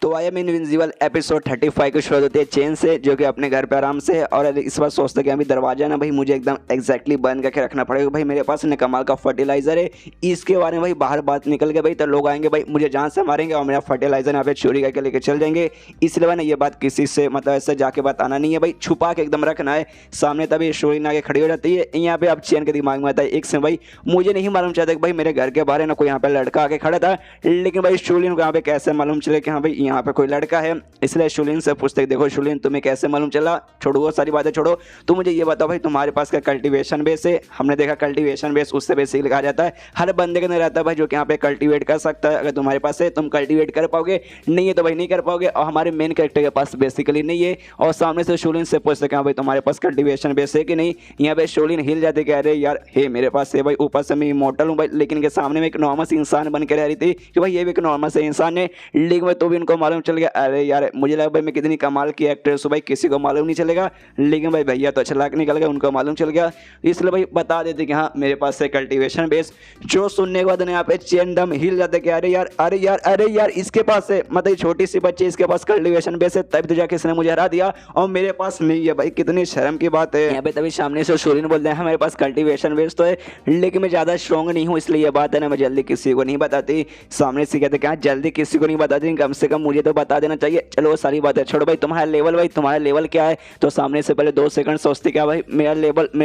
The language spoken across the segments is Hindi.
तो आई एम इनविजिबल एपिसोड 35 की शुरुआत होती है चेन से, जो कि अपने घर पे आराम से और इस बार सोचता कि अभी दरवाजा ना भाई मुझे एकदम एग्जैक्टली बंद करके रखना पड़ेगा। भाई मेरे पास न कमाल का फर्टिलाइजर है, इसके बारे में भाई बाहर बात निकल गई भाई तो लोग आएंगे भाई मुझे जान से मारेंगे और मेरा फर्टिलाइजर यहाँ पे चोरी करके लेके चल जाएंगे। इसलिए भाई ना ये बात किसी से मतलब ऐसे जाके बताना नहीं है भाई, छुपा के एकदम रखना है सामने, तभी स्टोरी आगे खड़ी हो जाती है। यहाँ पे अब चैन के दिमाग में आता है एक से भाई मुझे नहीं मालूम चाहता कि भाई मेरे घर के बाहर ना कोई यहाँ पे लड़का आके खड़ा था, लेकिन भाई शूलिन को यहाँ पे कैसे मालूम चले कि हाँ भाई यहाँ पे कोई लड़का है। इसलिए शूलिन से पूछते देखो शूलिन तुम्हें कैसे मालूम चला, छोड़ो वो सारी बातें छोड़ो, तो मुझे ये बताओ भाई तुम्हारे पास का कल्टीवेशन बेस है। हमने देखा कल्टीवेशन बेस उससे बेसिकली कहा जाता है हर बंदे के अंदर रहता है भाई जो कि यहाँ पे कल्टीवेट कर सकता है। अगर तुम्हारे पास है तुम कल्टीवेट कर पाओगे, नहीं है तो भाई नहीं कर पाओगे। और हमारे मेन कैरेक्टर के पास बेसिकली नहीं है। और सामने से शूलिन से पूछते कि हाँ भाई तुम्हारे पास कल्टीवेशन बेस है कि नहीं। यहाँ पे शूलिन हिल जाते कह रहे यार हे मेरे पास है भाई, ऊपर से मैं इमॉर्टल हूँ भाई, लेकिन के सामने में एक नॉर्मल इंसान बन के रह रही थी कि भाई ये भी एक नॉर्मल से इंसान है। लेकिन भाई तो भी उनको मालूम चल गया, अरे यार मुझे लगा भाई मैं कितनी कमाल की एक्ट्रेस हूँ भाई, किसी को मालूम नहीं चलेगा। लेकिन भाई भैया तो चालाक निकल गया, उनको मालूम चल गया। इसलिए भाई बता देते कि हाँ मेरे पास है कल्टीवेशन बेस। जो सुनने के बाद यहाँ पे चैन दम हिल जाते कि अरे यार अरे यार अरे यार इसके पास है, मतलब छोटी सी बच्ची इसके पास कल्टीवेशन बेस है, तब तो जाके इसने मुझे हरा दिया और मेरे पास नहीं है भाई, कितनी शर्म की बात है। यहाँ पे तभी सामने से शूलिन बोलते हैं मेरे पास कल्टीवेशन बेस तो है लेकिन मैं ज्यादा स्ट्रॉन्ग नहीं हूँ, इसलिए ये बात है ना मैं जल्दी किसी को नहीं बताती। सामने से कहते क्या जल्दी किसी को नहीं बताती, कम से कम मुझे तो बता देना चाहिए। चलो वो सारी बातें छोड़ो भाई, तुम्हारा लेवल क्या है। तो सामने से पहले 2 सेकंड सोचते क्या भाई मेरा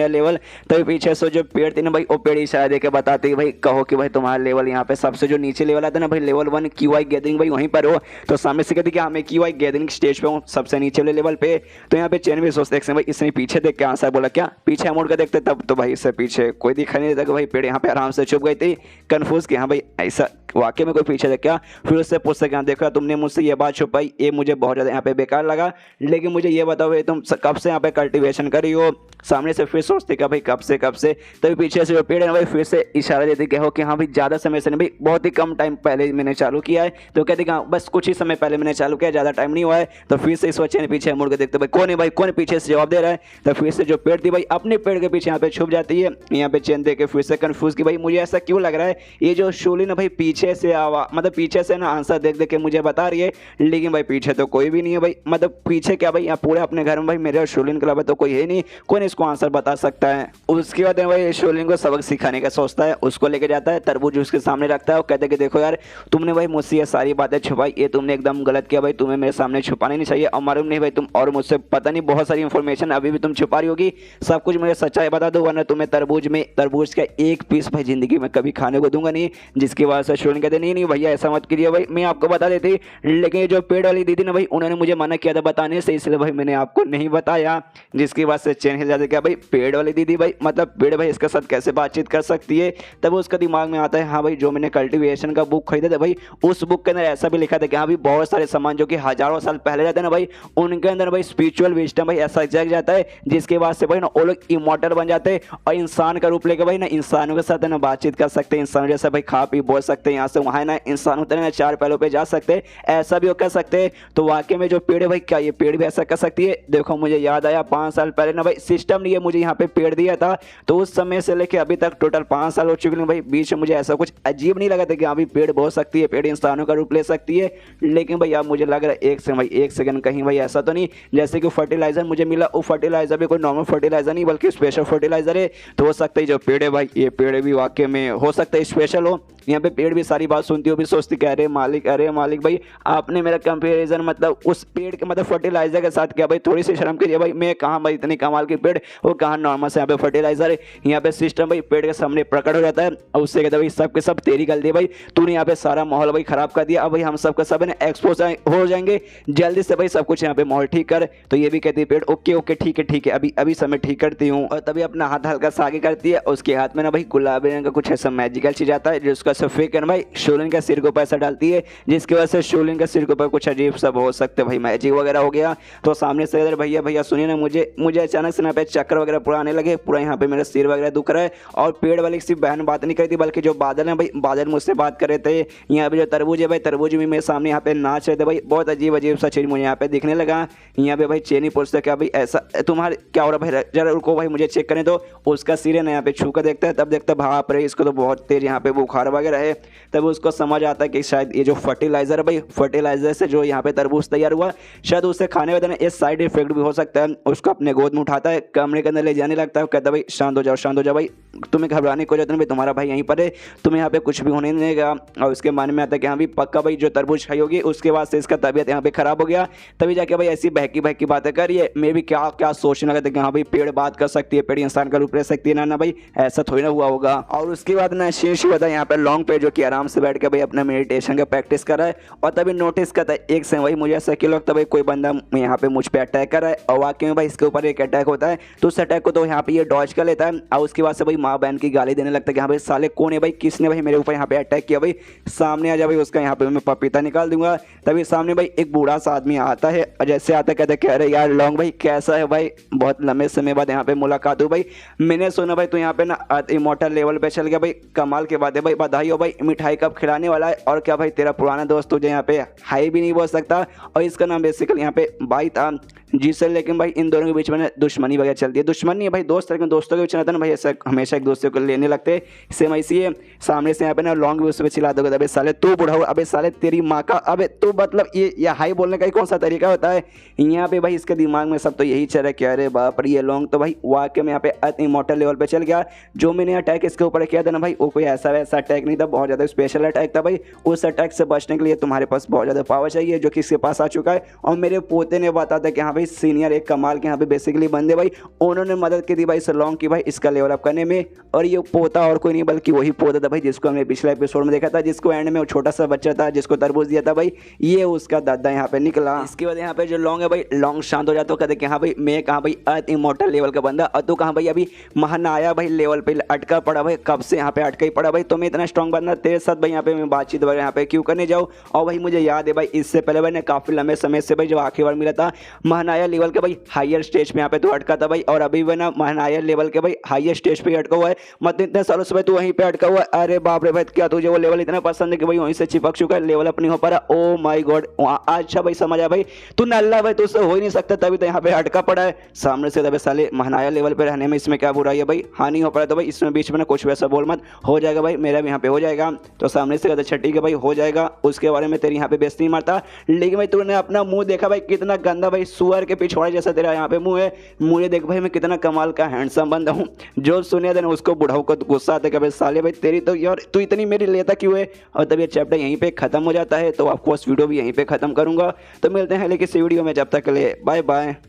लेवल तो पीछे से जो पेड़ थी ना भाई वो पेड़ इशारा देके बताते भाई कहो कि भाई तुम्हारा लेवल यहाँ पे सबसे जो नीचे लेवल आता है ना भाई लेवल 1 QI गैदरिंग भाई वहीं पर हो। तो सामने से कहते कि हाँ मैं QI गैदरिंग स्टेज पे हूँ सबसे नीचे वाले लेवल पे। तो यहाँ पे चैन भी सोचते भाई इसने पीछे देख के आंसर बोला क्या, पीछे मुड़ कर देखते तब तो भाई इससे पीछे कोई दिखाई नहीं देता। भाई पेड़ यहाँ पे आराम से छुप गई थी, कन्फ्यूज कि हाँ भाई ऐसा वाकई में कोई पीछे देख क्या। फिर उससे पूछते क्या देखा तुमने मुझसे ये बात छुपाई, ये मुझे बहुत ज़्यादा यहाँ पे बेकार लगा, लेकिन मुझे ये बताओ भाई तुम कब से यहाँ पे कल्टीवेशन करी हो। सामने से फिर सोचते क्या भाई कब से तभी पीछे से जो पेड़ है भाई फिर से इशारा देते कि हो कि हाँ भाई ज़्यादा समय से नहीं भाई बहुत ही कम टाइम पहले मैंने चालू किया है। तो कहते कि हाँ बस कुछ ही समय पहले मैंने चालू किया, ज़्यादा टाइम नहीं हुआ है। तो फिर से इस बच्चे ने पीछे मुड़ के देखते भाई कौन है भाई, कौन पीछे से जवाब दे रहा है। तो फिर से जो पेड़ थी भाई अपने पेड़ के पीछे यहाँ पे छुप जाती है। यहाँ पे चैन देके फिर से कन्फ्यूज कि भाई मुझे ऐसा क्यों लग रहा है ये जो शूलिन भाई पीछे से मतलब पीछे से ना आंसर देख के मुझे बता रही है, लेकिन भाई पीछे तो कोई भी नहीं है भाई, मतलब पीछे क्या भाई पूरे अपने घर में भाई मेरे और शूलिन के अलावा तो कोई है नहीं, कौन इसको आंसर बता सकता है। उसके बाद भाई शूलिन को सबक सिखाने का सोचता है, उसको लेके जाता है तरबूज उसके सामने रखता है और कहते कि देखो यार तुमने भाई मुझसे ये सारी बातें छुपाई, ये तुमने एकदम गलत किया भाई, तुम्हें मेरे सामने छुपाना नहीं चाहिए। और मालूम नहीं भाई तुम और मुझसे पता नहीं बहुत सारी इंफॉर्मेशन अभी भी तुम छुपा रही होगी, सब कुछ मुझे सच्चाई बता दो वरना तुम्हें तरबूज का एक पीस भाई जिंदगी में कभी खाने को दूंगा नहीं। जिसकी वजह से शूलिन कहते नहीं भैया ऐसा मत कीजिए भाई, मैं आपको बता देती, लेकिन जो पेड़ वाली दीदी ना भाई उन्होंने मुझे मना किया था बताने से, इसलिए भाई मैंने आपको नहीं बताया। जिसकी वजह से चैन हिल जाते क्या भाई पेड़ वाली दीदी भाई मतलब पेड़ भाई इसके साथ कैसे बातचीत कर सकती है। तब उसका दिमाग में आता है हाँ भाई जो मैंने कल्टीवेशन का बुक खरीदा था भाई उस बुक के अंदर ऐसा भी लिखा था कि हाँ भाई बहुत सारे सामान जो कि हजारों साल पहले रहते हैं ना भाई उनके अंदर भाई स्पिरिचुअल विजडम भाई ऐसा जग जाता है जिसके बाद से भाई ना वो लोग इमॉर्टल बन जाते हैं और इंसान का रूप लेकर भाई ना इंसानों के साथ ना बातचीत कर सकते हैं, इंसान जैसे भाई खा पी बोल सकते हैं, यहाँ से वहाँ ना इंसान होते हैं ना 4 पैरों पे जा सकते हैं, ऐसा भी वो कर सकते हैं। तो वाकई में जो पेड़ है भाई क्या ये पेड़ भी ऐसा कर सकती है। देखो मुझे याद आया 5 साल पहले ना भाई सिस्टम ने मुझे यहाँ पे पेड़ दिया था, तो उस समय से लेके अभी तक टोटल 5 साल हो चुके हैं भाई, बीच में मुझे ऐसा कुछ अजीब नहीं लगा था कि हाँ भाई पेड़ बोल सकती है, पेड़ इंसानों का रूप ले सकती है। लेकिन भाई अब मुझे लग रहा है एक सेकंड कहीं भाई ऐसा तो नहीं जैसे कि फर्टिलाइजर मुझे मिला वो फर्टिलाइजर भी कोई नॉर्मल फर्टिलाइजर नहीं बल्कि स्पेशल फर्टिलाइजर है। तो हो सकता है जो पेड़ है भाई ये पेड़ भी वाकई में हो सकता है स्पेशल हो। यहाँ पे पेड़ भी सारी बात सुनती हो भी सोचती कि अरे मालिक भाई आपने मेरा कंपेरिजन मतलब उस पेड़ के मतलब फर्टिलाइजर के साथ किया भाई, थोड़ी सी शर्म कीजिए भाई, मैं कहाँ भाई इतनी कमाल की पेड़ वो कहाँ नॉर्मल से यहाँ पे फर्टिलाइजर है। यहाँ पे सिस्टम भाई पेड़ के सामने प्रकट हो जाता है और उससे कहता है भाई सब के सब तेरी गलती भाई, तूने यहाँ पे सारा माहौल भाई खराब कर दिया, अब भाई हम सबका सब ना एक्सपोज हो जाएंगे, जल्दी से भाई सब कुछ यहाँ पे माहौल ठीक कर। तो ये भी कहती है पेड़ ओके ठीक है अभी समय ठीक करती हूँ। और तभी अपना हाथ हल्का सा आगे करती है, उसके हाथ में ना भाई गुलाबी रंग का कुछ ऐसा मैजिकल चीज आता है जिसका फेक है भाई शूलिन के सिर के ऊपर ऐसा डालती है जिसकी वजह से शूलिन के सिर के ऊपर कुछ अजीब सब हो सकते भाई मैजिक वगैरह हो गया। तो सामने से भैया सुनिए ना मुझे अचानक से ना पे चक्कर वगैरह पूरा आने लगे, पूरा यहाँ पे मेरा सिर वगैरह दुख रहा है। और पेड़ वाली सिर्फ बहन बात नहीं करी थी बल्कि जो बादल है भाई बादल मुझसे बात कर रहे थे। यहाँ पे जो तरबूज है भाई तरबूज भी मेरे सामने यहाँ पे नाच रहे थे भाई, बहुत अजीब सा चीज मुझे यहाँ पे दिखने लगा। यहाँ पे भाई चेनी पूछते क्या भाई ऐसा तुम्हारे क्या हो रहा भाई, जरा रुको भाई मुझे चेक करने दो। उसका सिर है ना यहाँ पे छू कर देखता है, तब देखता है बाप रे इसको तो बहुत तेज यहाँ पे बुखार वगैरह है, तब उसको समझ आता है कि शायद ये जो फर्टिलाइज़र है भाई, फर्टिलाइज़र से जो यहाँ पे तरबूज तैयार हुआ, शायद उसे खाने में देना ये साइड इफेक्ट भी हो सकता है। उसको अपने गोद में उठाता है, कमरे के अंदर ले जाने लगता है, कहता है भाई शांत हो जाओ, शांत हो जाओ भाई, तुम्हें घबराने को जरूरत नहीं, तुम्हारा भाई यहीं पर है, तुम्हें यहाँ पे कुछ भी होने नहीं देगा। और उसके मन में आता है कि हाँ भाई पक्का भाई जो तरबूज खाई होगी उसके बाद से इसका तबीयत यहाँ पे खराब हो गया, तभी जाके भाई ऐसी बहकी बहकी बातें करिए। मे भी क्या क्या सोचने लगा था कि हाँ भाई पेड़ बात कर सकती है, पेड़ इंसान का रूप ले सकती है, ना ना भाई ऐसा थोड़ी ना हुआ होगा। और उसके बाद ना शीश होता है यहाँ पे लॉन्ग पे, जो कि आराम से बैठ के भाई अपना मेडिटेशन का प्रैक्टिस कर रहा है, और तभी नोटिस करता है एक से भाई मुझे ऐसा क्यों लगता है भाई कोई बंदा यहाँ पे मुझ पे अटैक कर रहा है, और वाकई में भाई इसके ऊपर एक अटैक होता है, तो उस अटैक को तो यहाँ पे ये डॉज कर लेता है। और उसके बाद से भाई माँ बहन की गाली देने लगता है कि हाँ भाई साले कौन है भाई, किसने भाई मेरे ऊपर यहाँ पे अटैक किया, भाई सामने आ जा भाई, उसका यहाँ पे मैं पपीता निकाल दूंगा। तभी सामने भाई एक बूढ़ा सा आदमी आता है, और जैसे आता कहते कह रहे यार लॉन्ग भाई कैसा है भाई, बहुत लंबे समय बाद यहाँ पे मुलाकात हुई भाई, मैंने सुना भाई तू यहाँ पे ना इमोर्टल लेवल पे चल गया भाई, कमाल के बात है भाई, बधाई हो भाई, मिठाई कब खिलाने वाला है, और क्या भाई तेरा पुराना दोस्त तुझे यहाँ पे हाई भी नहीं बोल सकता, और इसका नाम बेसिकली यहाँ पे भाई था जिससे, लेकिन भाई इन दोनों के बीच में दुश्मनी वगैरह चलती है, दुश्मनी नहीं है भाई दोस्त, लेकिन दोस्तों के बीच में रहता है ना भाई ऐसा हमेशा एक दूसरे को लेने लगते, सेम ऐसी है। सामने से यहाँ पे ना लॉन्ग भी उस पर चिल्ला दोगे, अबे साले तू बुढ़ा हो, अबे साले तेरी माँ का, अबे तू मतलब ये हाई बोलने का ही कौन सा तरीका होता है। यहाँ पे भाई इसके दिमाग में सब तो यही चल रहा है कि अरे बाप रे ये लॉन्ग तो भाई वाकई में यहाँ पे इमोर्टल लेवल पे चल गया, जो मैंने अटैक इसके ऊपर किया था ना भाई वो कोई ऐसा वैसा अटैक नहीं था, बहुत ज़्यादा स्पेशल अटैक था भाई, उस अटैक से बचने के लिए तुम्हारे पास बहुत ज़्यादा पावर चाहिए, जो कि इसके पास आ चुका है। और मेरे पोते ने बताया था कि हाँ भाई सीनियर एक कमाल के यहाँ पे बेसिकली बंदे भाई, उन्होंने मदद की थी भाई इस लॉन्ग की भाई इसका लेवल अप करने में, और ये पोता और कोई नहीं बल्कि वही पोता था भाई जिसको हमने पिछले एपिसोड में देखा था, जिसको एंड में वो छोटा सा बच्चा था जिसको तरबूज दिया था भाई, ये उसका दादा यहाँ पे निकला। इसके बाद यहाँ पे जो लॉन्ग है भाई, लॉन्ग शांत हो जाता, कहते कि हाँ भाई मैं कहाँ भाई अर्थ इमोर्टल लेवल का बंदा, और तू कहाँ भाई अभी महानाया भाई लेवल पे अटका पड़ा भाई, कब से यहाँ पे अटका ही पड़ा भाई, तो मैं इतना स्ट्रॉन्ग बंदा तेरे साथ भाई यहाँ पे मैं बातचीत वगैरह यहाँ पे क्यों करने जाऊँ। और भाई मुझे याद है भाई इससे पहले भाई ने काफी लंबे समय से भाई जब आखिरी बार मिला था महानाया लेवल के भाई हायर स्टेज पे यहाँ पे तू अटका था भाई, और अभी भी ना महानाया लेवल के भाई हायर स्टेज पे अटका हुआ है, मतलब इतने सालों से भाई तू वहीं पे अटका हुआ है। अरे बाप रे भाई क्या तुझे वो लेवल इतना पसंद है कि भाई वहीं से चिपक चुका है, लेवल अप नहीं हो पा रहा। ओ माय गॉड, अच्छा भाई समझ आया भाई, तू नल्ला भाई तुझसे हो ही नहीं सकता, तभी तो यहाँ पे अटका पड़ा है सामने से। तभी साले महानाया लेवल पे रहने में इसमें क्या बुराई है भाई, हाँ नहीं हो पा रहा तो भाई इसमें बीच में ना कुछ वैसा बोल मत, हो जाएगा भाई मेरा भी यहाँ पे हो जाएगा। तो सामने से कहता ठीक है भाई हो जाएगा, उसके बारे में तेरी यहाँ पे बेइज्जती नहीं मारता, लेकिन भाई तूने अपना मुंह देखा भाई कितना गंदा भाई, सुअर के पिछवाड़े जैसा तेरा यहाँ पे मुंह है, मुझे देख भाई मैं कितना कमाल का हैंडसम बंदा हूँ। जो सुने देना उसको बुढ़ाऊ को गुस्सा आता है कि भाई साले भाई तेरी तो यार तू इतनी मेरी लेता क्यों है। और तब ये चैप्टर यहीं पे खत्म हो जाता है, तो आपको इस वीडियो भी यहीं पे खत्म करूंगा। तो मिलते हैं लेकिन इस वीडियो में, जब तक के लिए बाय बाय।